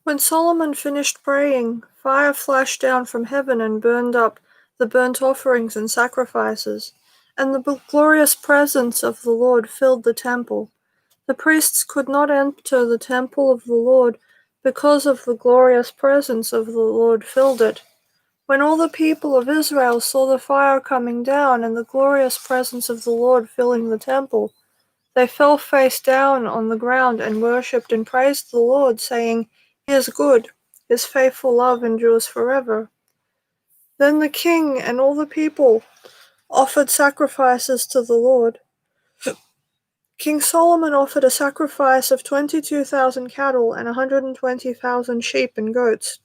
When Solomon finished praying, fire flashed down from heaven and burned up the burnt offerings and sacrifices, and the glorious presence of the Lord filled the temple. The priests could not enter the temple of the Lord because of the glorious presence of the Lord filled it. When all the people of Israel saw the fire coming down and the glorious presence of the Lord filling the temple, they fell face down on the ground and worshipped and praised the Lord, saying, "He is good, his faithful love endures forever." Then the king and all the people offered sacrifices to the Lord. King Solomon offered a sacrifice of 22,000 cattle and 120,000 sheep and goats.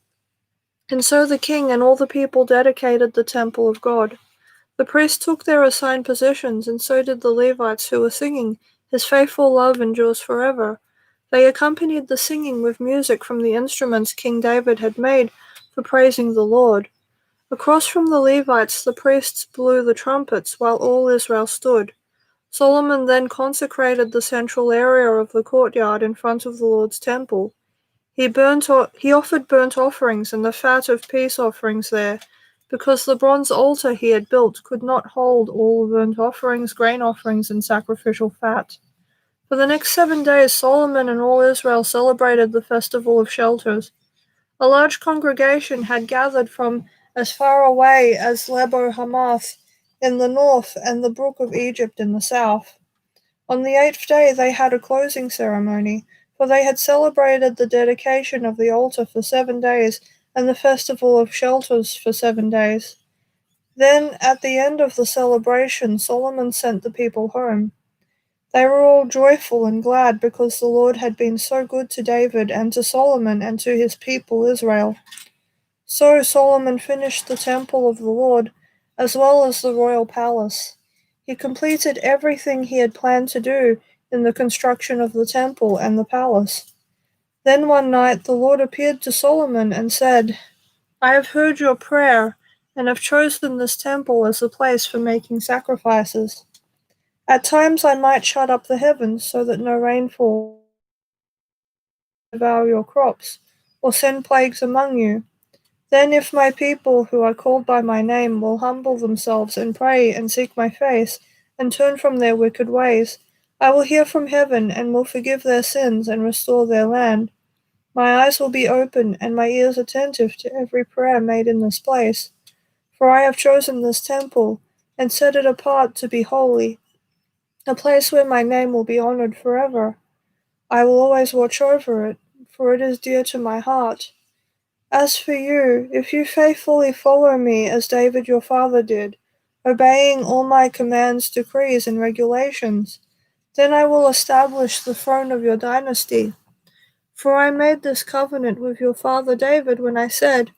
And so the king and all the people dedicated the temple of God. The priests took their assigned positions, and so did the Levites who were singing, "His faithful love endures forever." They accompanied the singing with music from the instruments King David had made for praising the Lord. Across from the Levites, the priests blew the trumpets while all Israel stood. Solomon then consecrated the central area of the courtyard in front of the Lord's temple. He offered burnt offerings and the fat of peace offerings there, because the bronze altar he had built could not hold all the burnt offerings, grain offerings, and sacrificial fat. For the next 7 days, Solomon and all Israel celebrated the Festival of Shelters. A large congregation had gathered from as far away as Lebo Hamath in the north and the brook of Egypt in the south. On the 8th day they had a closing ceremony, for they had celebrated the dedication of the altar for 7 days and the Festival of Shelters for 7 days. Then, at the end of the celebration, Solomon sent the people home. They were all joyful and glad because the Lord had been so good to David and to Solomon and to his people Israel. So Solomon finished the temple of the Lord, as well as the royal palace. He completed everything he had planned to do in the construction of the temple and the palace. Then one night the Lord appeared to Solomon and said, "I have heard your prayer and have chosen this temple as the place for making sacrifices. At times I might shut up the heavens so that no rain falls, devour your crops, or send plagues among you. Then if my people who are called by my name will humble themselves and pray and seek my face and turn from their wicked ways, I will hear from heaven and will forgive their sins and restore their land. My eyes will be open and my ears attentive to every prayer made in this place. For I have chosen this temple and set it apart to be holy, a place where my name will be honored forever. I will always watch over it, for it is dear to my heart. As for you, if you faithfully follow me as David your father did, obeying all my commands, decrees, and regulations, then I will establish the throne of your dynasty. For I made this covenant with your father David when I said,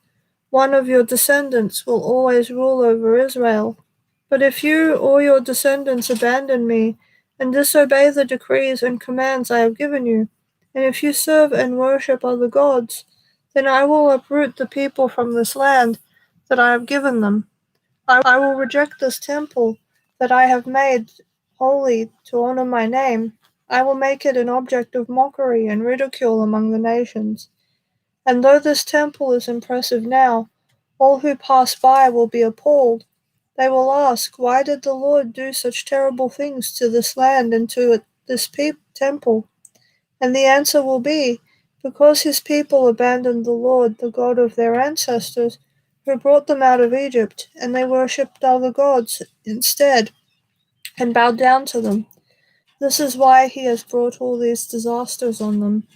'One of your descendants will always rule over Israel.' But if you or your descendants abandon me and disobey the decrees and commands I have given you, and if you serve and worship other gods, then I will uproot the people from this land that I have given them. I will reject this temple that I have made holy to honor my name. I will make it an object of mockery and ridicule among the nations. And though this temple is impressive now, all who pass by will be appalled. They will ask, 'Why did the Lord do such terrible things to this land and to this temple?' And the answer will be, 'Because his people abandoned the Lord, the God of their ancestors, who brought them out of Egypt, and they worshipped other gods instead and bowed down to them. This is why he has brought all these disasters on them.'